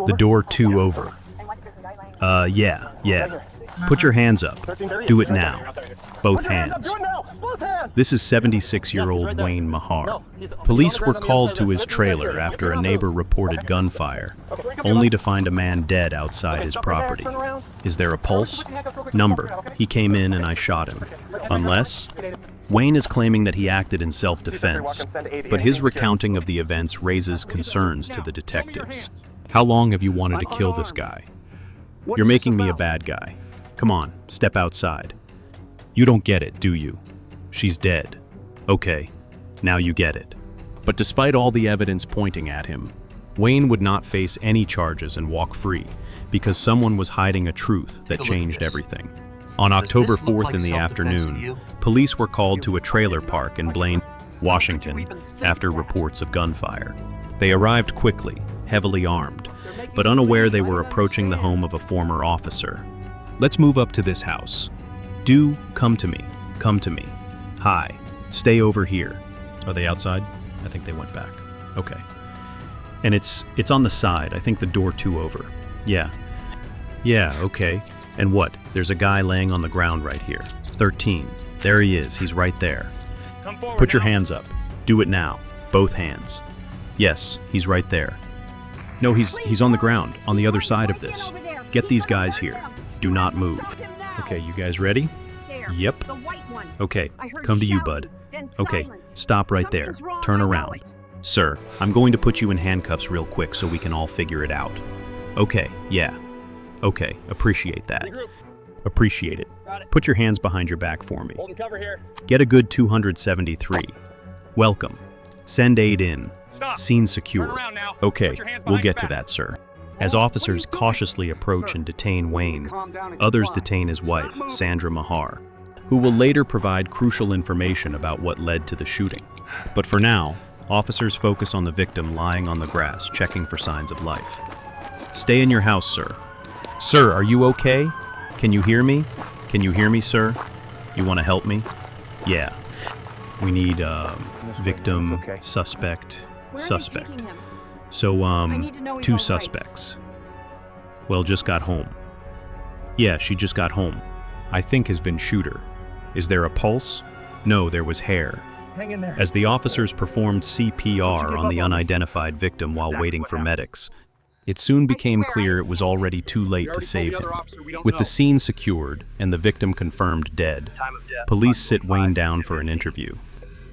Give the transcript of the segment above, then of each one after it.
The door two over. Yeah. Put your hands up. Do it now. Both hands. This is 76-year-old Wayne Mahar. Police were called to his trailer after a neighbor reported gunfire, only to find a man dead outside his property. Is there a pulse? Number. He came in and I shot him. Unless? Wayne is claiming that he acted in self-defense, but his recounting of the events raises concerns to the detectives. How long have you wanted to kill this guy? You're making me a bad guy. Come on, step outside. You don't get it, do you? She's dead. Okay, now you get it. But despite all the evidence pointing at him, Wayne would not face any charges and walk free because someone was hiding a truth that changed everything. On October 4th in the afternoon, police were called to a trailer park in Blaine, Washington, after reports of gunfire. They arrived quickly, heavily armed, but unaware they were approaching the home of a former officer. Let's move up to this house. Do come to me. Come to me. Hi. Stay over here. Are they outside? I think they went back. Okay. And it's on the side. I think the door two over. Yeah. Yeah, okay. And what? There's a guy laying on the ground right here. 13. There he is. He's right there. Put your hands up. Do it now. Both hands. Yes, he's right there. No, he's on the ground, on the other side of this. Get these guys here. Do not move. Okay, you guys ready? Yep. Okay, come to you, bud. Okay, stop right there. Turn around. Sir, I'm going to put you in handcuffs real quick so we can all figure it out. Okay, yeah. Okay, appreciate that. Appreciate it. Put your hands behind your back for me. Get a good 273. Welcome. Send aid in. Scene secure. Okay, we'll get to that, sir. As officers cautiously approach and detain Wayne, others detain his wife, Sandra Mahar, who will later provide crucial information about what led to the shooting. But for now, officers focus on the victim lying on the grass, checking for signs of life. Stay in your house, sir. Sir, are you okay? Can you hear me? Can you hear me, sir? You want to help me? Yeah. We need, victim, suspect. So, two suspects. Well, just got home. Yeah, she just got home. I think has been shooter. Is there a pulse? No, there was hair. Hang in there. As the officers performed CPR on the unidentified victim while waiting for medics, it soon became clear it was already too late to save him. With the scene secured and the victim confirmed dead, police sit Wayne down for an interview.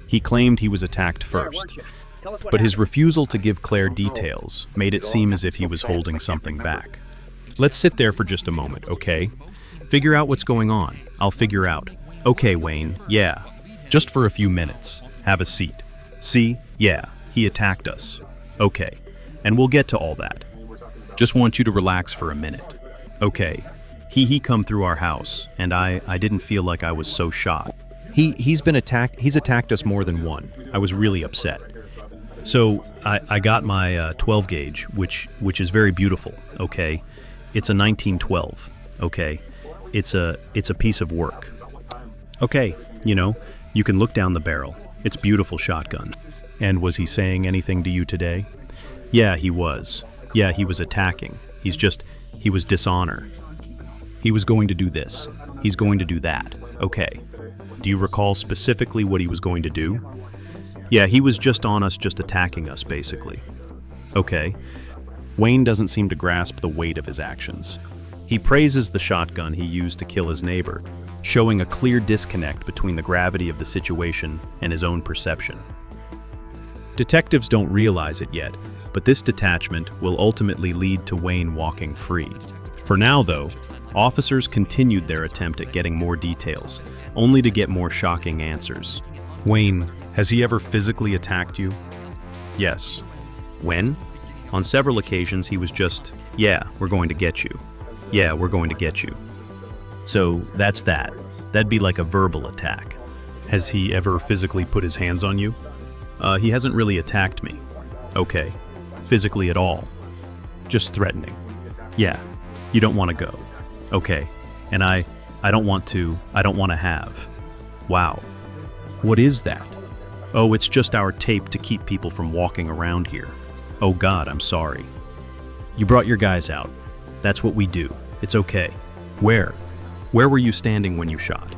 He claimed he was attacked first, but his refusal to give Claire details made it seem as if he was holding something back. Let's sit there for just a moment, okay? Figure out what's going on. I'll figure out. Okay, Wayne, yeah. Just for a few minutes. Have a seat. See? Yeah, he attacked us. Okay, and we'll get to all that. Just want you to relax for a minute. Okay, he come through our house, and I didn't feel like I was so shot. He's attacked us more than one. I was really upset. So I got my 12 gauge, which is very beautiful, okay? It's a 1912, okay? It's a piece of work. Okay, you can look down the barrel. It's beautiful shotgun. And was he saying anything to you today? Yeah, he was. Yeah, he was attacking. He was dishonor. He was going to do this. He's going to do that. Okay. Do you recall specifically what he was going to do? Yeah, he was just on us, just attacking us, basically. Okay. Wayne doesn't seem to grasp the weight of his actions. He praises the shotgun he used to kill his neighbor, showing a clear disconnect between the gravity of the situation and his own perception. Detectives don't realize it yet, but this detachment will ultimately lead to Wayne walking free. For now, though, officers continued their attempt at getting more details, only to get more shocking answers. Wayne, has he ever physically attacked you? Yes. When? On several occasions he was just, yeah, we're going to get you. Yeah, we're going to get you. So that's that. That'd be like a verbal attack. Has he ever physically put his hands on you? He hasn't really attacked me. Okay. Physically at all. Just threatening. Yeah. You don't want to go. Okay. And I don't want to have. Wow. What is that? Oh, it's just our tape to keep people from walking around here. Oh God, I'm sorry. You brought your guys out. That's what we do. It's okay. Where? Where were you standing when you shot?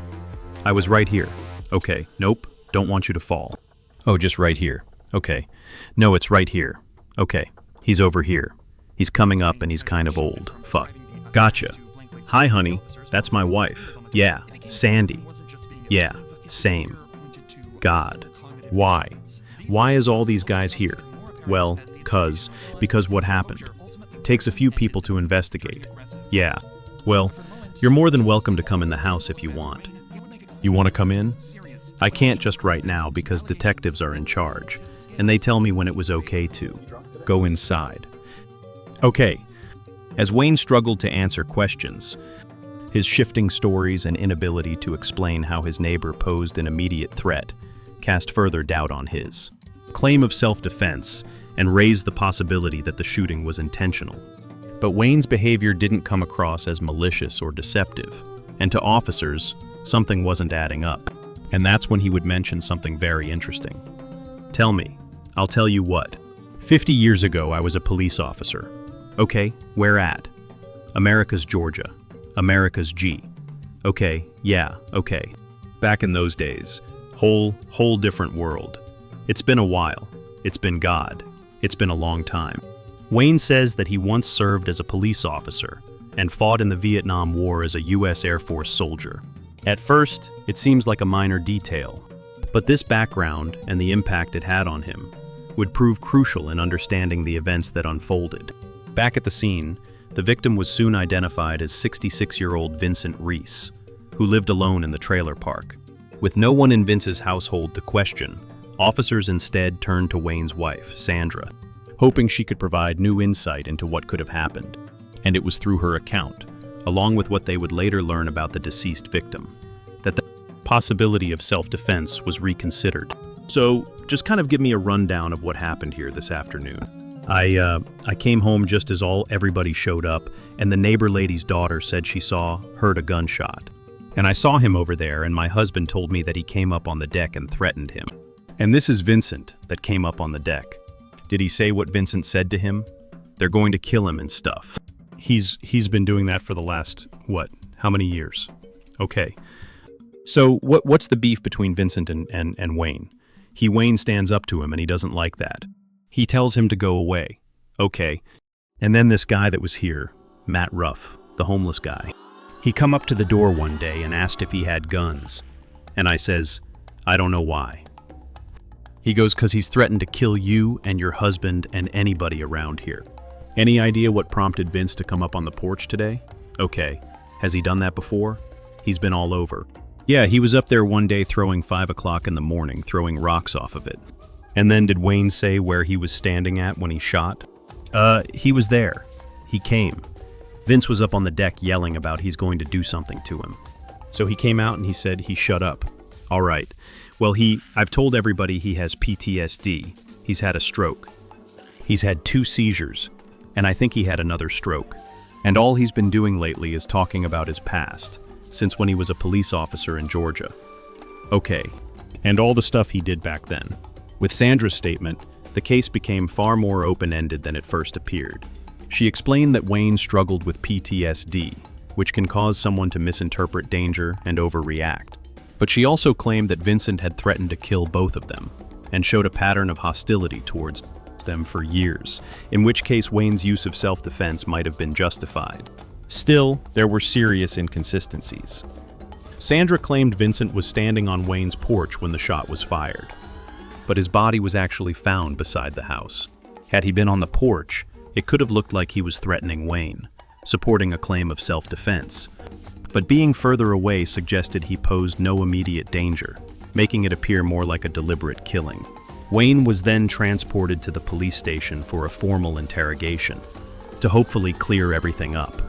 I was right here. Okay, nope, don't want you to fall. Oh, just right here. Okay. No, it's right here. Okay, he's over here. He's coming up and he's kind of old. Fuck. Gotcha. Hi, honey. That's my wife. Yeah, Sandy. Yeah, same. God. Why? Why is all these guys here? Well, because what happened? Takes a few people to investigate. Yeah. Well, you're more than welcome to come in the house if you want. You want to come in? I can't just right now because detectives are in charge, and they tell me when it was okay to. Go inside. Okay. As Wayne struggled to answer questions, his shifting stories and inability to explain how his neighbor posed an immediate threat cast further doubt on his claim of self-defense and raised the possibility that the shooting was intentional. But Wayne's behavior didn't come across as malicious or deceptive, and to officers, something wasn't adding up. And that's when he would mention something very interesting. Tell me, I'll tell you what. 50 years ago, I was a police officer. Okay, where at? America's Georgia. America's G. Okay, yeah, okay. Back in those days, whole different world. It's been a while. It's been God. It's been a long time. Wayne says that he once served as a police officer and fought in the Vietnam War as a U.S. Air Force soldier. At first, it seems like a minor detail, but this background and the impact it had on him would prove crucial in understanding the events that unfolded. Back at the scene, the victim was soon identified as 66-year-old Vincent Rees, who lived alone in the trailer park. With no one in Vince's household to question, officers instead turned to Wayne's wife, Sandra, hoping she could provide new insight into what could have happened. And it was through her account, along with what they would later learn about the deceased victim, that the possibility of self-defense was reconsidered. So, just kind of give me a rundown of what happened here this afternoon. I came home just as everybody showed up, and the neighbor lady's daughter said she heard a gunshot. And I saw him over there, and my husband told me that he came up on the deck and threatened him. And this is Vincent that came up on the deck. Did he say what Vincent said to him? They're going to kill him and stuff. He's been doing that for the last, how many years? Okay. So what's the beef between Vincent and Wayne? Wayne stands up to him and he doesn't like that. He tells him to go away. Okay. And then this guy that was here, Matt Ruff, the homeless guy, he come up to the door one day and asked if he had guns. And I says, I don't know why. He goes, 'cause he's threatened to kill you and your husband and anybody around here. Any idea what prompted Vince to come up on the porch today? Okay. Has he done that before? He's been all over. Yeah, he was up there one day throwing 5 o'clock in the morning, throwing rocks off of it. And then did Wayne say where he was standing at when he shot? He was there. He came. Vince was up on the deck yelling about he's going to do something to him. So he came out and he said he shut up. All right. Well, I've told everybody he has PTSD. He's had a stroke. He's had 2 seizures, and I think he had another stroke. And all he's been doing lately is talking about his past, since when he was a police officer in Georgia. Okay. And all the stuff he did back then. With Sandra's statement, the case became far more open-ended than it first appeared. She explained that Wayne struggled with PTSD, which can cause someone to misinterpret danger and overreact. But she also claimed that Vincent had threatened to kill both of them, and showed a pattern of hostility towards them for years, in which case Wayne's use of self-defense might have been justified. Still, there were serious inconsistencies. Sandra claimed Vincent was standing on Wayne's porch when the shot was fired, but his body was actually found beside the house. Had he been on the porch, it could have looked like he was threatening Wayne, supporting a claim of self-defense. But being further away suggested he posed no immediate danger, making it appear more like a deliberate killing. Wayne was then transported to the police station for a formal interrogation, to hopefully clear everything up,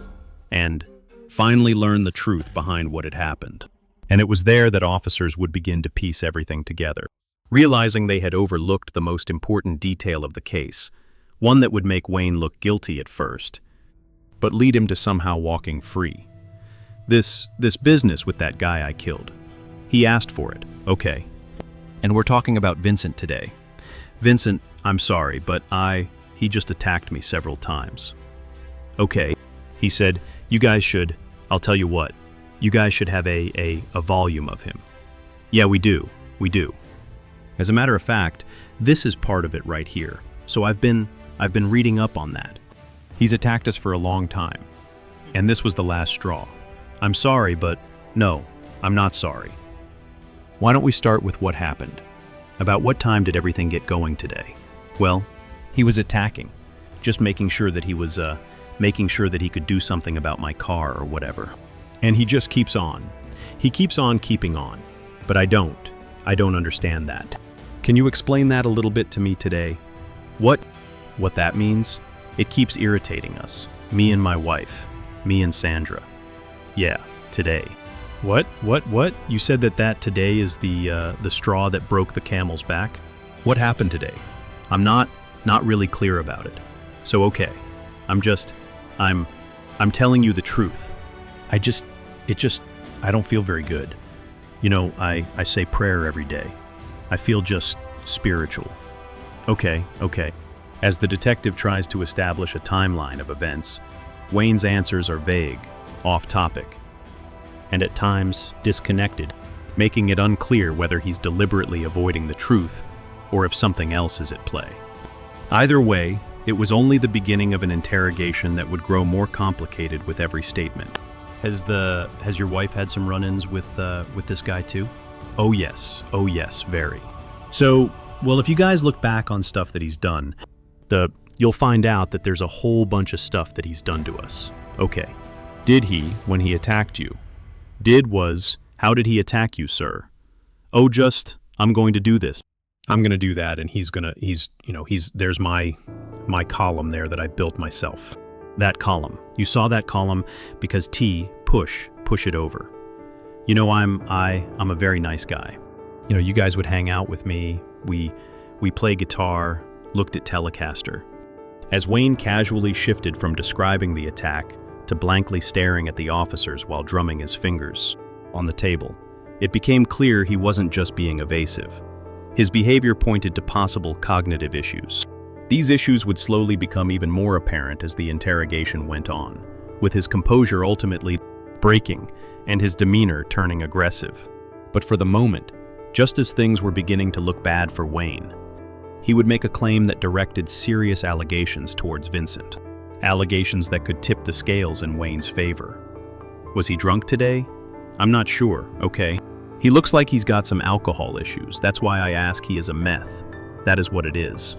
and finally learn the truth behind what had happened. And it was there that officers would begin to piece everything together, realizing they had overlooked the most important detail of the case, one that would make Wayne look guilty at first, but lead him to somehow walking free. This business with that guy I killed. He asked for it, okay. And we're talking about Vincent today. Vincent, I'm sorry, but he just attacked me several times. Okay. He said, you guys should, I'll tell you what, you guys should have a volume of him. Yeah, we do. We do. As a matter of fact, this is part of it right here. So I've been reading up on that. He's attacked us for a long time. And this was the last straw. I'm sorry, but no, I'm not sorry. Why don't we start with what happened? About what time did everything get going today? Well, he was attacking, just making sure that he was, making sure that he could do something about my car or whatever. And he just keeps on. He keeps on keeping on. But I don't understand that. Can you explain that a little bit to me today? What that means? It keeps irritating us. Me and my wife. Me and Sandra. Yeah, today. What? You said that today is the straw that broke the camel's back? What happened today? I'm not really clear about it. So okay, I'm telling you the truth. I don't feel very good. You know, I say prayer every day. I feel just spiritual. Okay. As the detective tries to establish a timeline of events, Wayne's answers are vague, off topic, and at times disconnected, making it unclear whether he's deliberately avoiding the truth or if something else is at play. Either way, it was only the beginning of an interrogation that would grow more complicated with every statement. Has your wife had some run-ins with this guy too? Oh yes, very. So, well, if you guys look back on stuff that he's done, you'll find out that there's a whole bunch of stuff that he's done to us. Okay. Did he, when he attacked you? How did he attack you, sir? Oh, I'm going to do this. I'm going to do that, and there's my column there that I built myself. That column. You saw that column because push it over. You know, I'm a very nice guy. You know, you guys would hang out with me. We play guitar, looked at Telecaster. As Wayne casually shifted from describing the attack to blankly staring at the officers while drumming his fingers on the table, it became clear he wasn't just being evasive. His behavior pointed to possible cognitive issues. These issues would slowly become even more apparent as the interrogation went on, with his composure ultimately breaking and his demeanor turning aggressive. But for the moment, just as things were beginning to look bad for Wayne, he would make a claim that directed serious allegations towards Vincent. Allegations that could tip the scales in Wayne's favor. Was he drunk today? I'm not sure, okay. He looks like he's got some alcohol issues. That's why I ask he is a meth. That is what it is.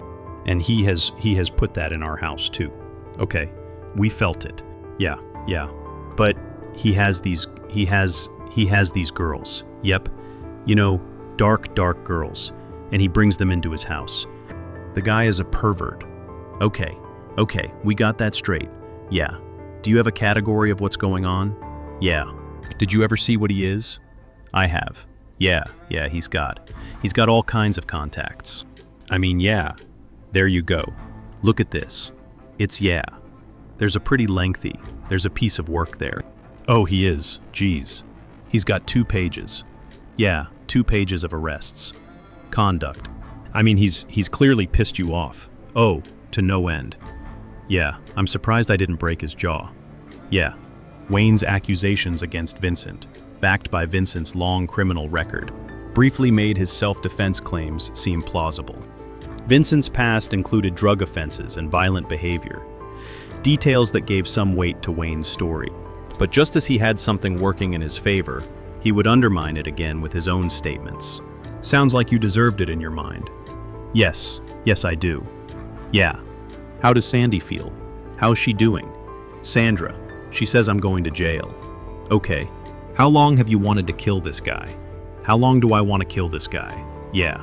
And he has put that in our house too. Okay, we felt it. Yeah. But he has these girls. Yep. You know, dark girls. And he brings them into his house. The guy is a pervert. Okay, we got that straight. Yeah. Do you have a category of what's going on? Yeah. Did you ever see what he is? I have. Yeah, he's got all kinds of contacts. I mean, yeah. There you go. Look at this. It's yeah. There's a piece of work there. Oh, he is. Geez. He's got 2 pages. Yeah, 2 pages of arrests. Conduct. I mean, he's clearly pissed you off. Oh, to no end. Yeah, I'm surprised I didn't break his jaw. Yeah. Wayne's accusations against Vincent, backed by Vincent's long criminal record, briefly made his self-defense claims seem plausible. Vincent's past included drug offenses and violent behavior, details that gave some weight to Wayne's story. But just as he had something working in his favor, he would undermine it again with his own statements. Sounds like you deserved it in your mind. Yes, I do. Yeah. How does Sandy feel? How's she doing? Sandra, she says I'm going to jail. Okay. How long have you wanted to kill this guy? How long do I want to kill this guy? Yeah.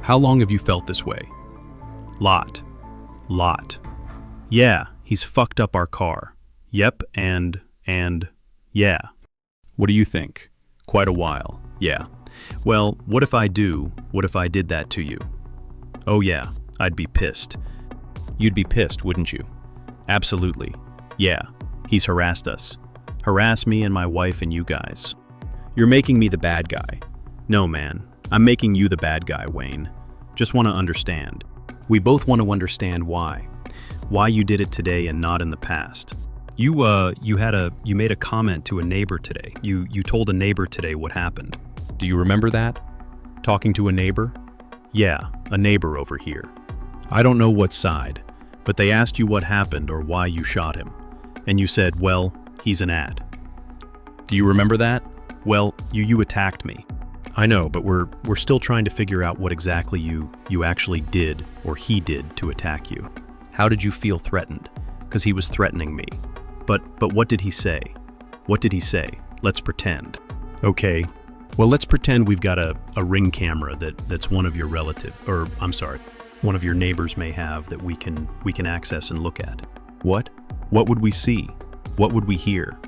How long have you felt this way? Lot. Yeah, he's fucked up our car. Yep, and yeah. What do you think? Quite a while. Yeah. Well, what if I did that to you? Oh yeah, I'd be pissed. You'd be pissed, wouldn't you? Absolutely. Yeah, he's harassed us. Harass me and my wife and you guys. You're making me the bad guy. No, man. I'm making you the bad guy, Wayne. Just want to understand. We both want to understand why. Why you did it today and not in the past. You made a comment to a neighbor today. You told a neighbor today what happened. Do you remember that? Talking to a neighbor? Yeah, a neighbor over here. I don't know what side, but they asked you what happened or why you shot him. And you said, well, he's an ad. Do you remember that? Well, you attacked me. I know, but we're still trying to figure out what exactly you actually did or he did to attack you. How did you feel threatened? Because he was threatening me. But what did he say? What did he say? Let's pretend. Okay. Well, let's pretend we've got a ring camera that's one of your one of your neighbors may have that we can access and look at. What? What would we see? What would we hear?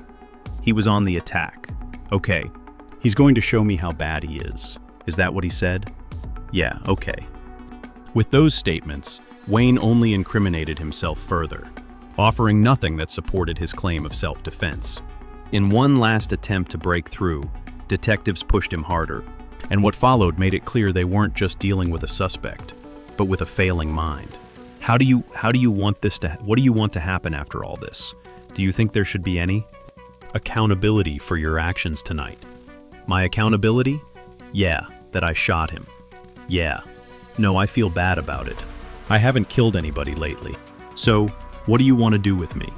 He was on the attack. Okay. He's going to show me how bad he is. Is that what he said? Yeah, okay. With those statements, Wayne only incriminated himself further, offering nothing that supported his claim of self-defense. In one last attempt to break through, detectives pushed him harder, and what followed made it clear they weren't just dealing with a suspect, but with a failing mind. What do you want to happen after all this? Do you think there should be any accountability for your actions tonight? My accountability? Yeah, that I shot him. Yeah. No, I feel bad about it. I haven't killed anybody lately. So, what do you want to do with me?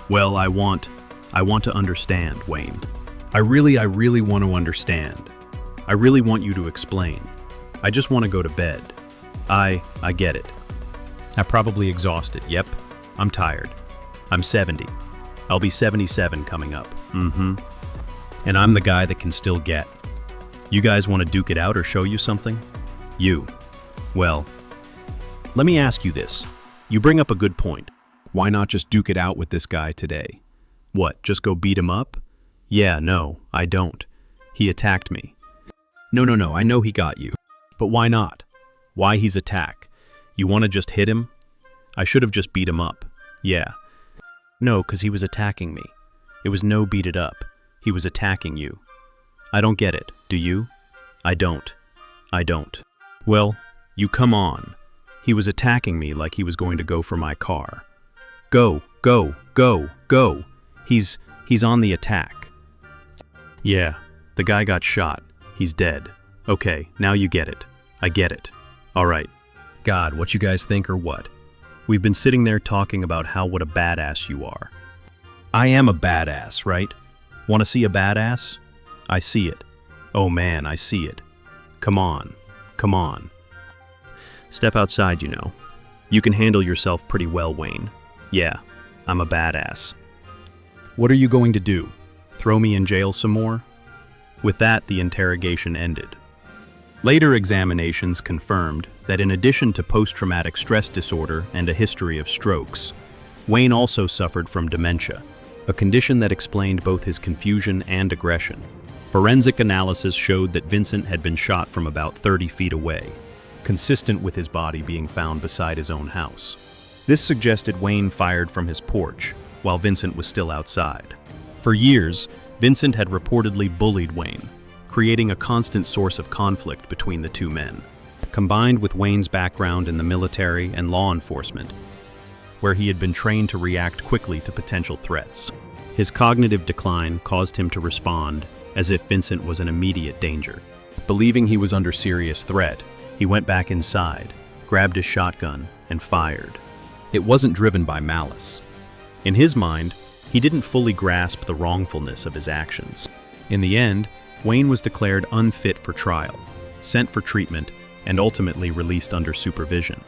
Well, I want to understand, Wayne. I really want to understand. I really want you to explain. I just want to go to bed. I get it. I'm probably exhausted. Yep. I'm tired. I'm 70. I'll be 77 coming up. And I'm the guy that can still get. You guys want to duke it out or show you something? Well, let me ask you this. You bring up a good point. Why not just duke it out with this guy today? What, just go beat him up? Yeah, no, I don't. He attacked me. No, I know he got you. But why not? Why his attack? You want to just hit him? I should have just beat him up. Yeah. No, because he was attacking me. It was no beat it up. He was attacking you. I don't get it, do you? I don't. Well, you come on. He was attacking me like he was going to go for my car. Go. He's on the attack. Yeah, the guy got shot. He's dead. Okay, now you get it. I get it. All right. God, what you guys think or what? We've been sitting there talking about what a badass you are. I am a badass, right? Want to see a badass? I see it. Oh man, I see it. Come on. Step outside, you know. You can handle yourself pretty well, Wayne. Yeah, I'm a badass. What are you going to do? Throw me in jail some more? With that, the interrogation ended. Later examinations confirmed that in addition to post-traumatic stress disorder and a history of strokes, Wayne also suffered from dementia, a condition that explained both his confusion and aggression. Forensic analysis showed that Vincent had been shot from about 30 feet away, consistent with his body being found beside his own house. This suggested Wayne fired from his porch, while Vincent was still outside. For years, Vincent had reportedly bullied Wayne, creating a constant source of conflict between the two men. Combined with Wayne's background in the military and law enforcement, where he had been trained to react quickly to potential threats, his cognitive decline caused him to respond as if Vincent was an immediate danger. Believing he was under serious threat, he went back inside, grabbed his shotgun, and fired. It wasn't driven by malice. In his mind, he didn't fully grasp the wrongfulness of his actions. In the end, Wayne was declared unfit for trial, sent for treatment, and ultimately released under supervision.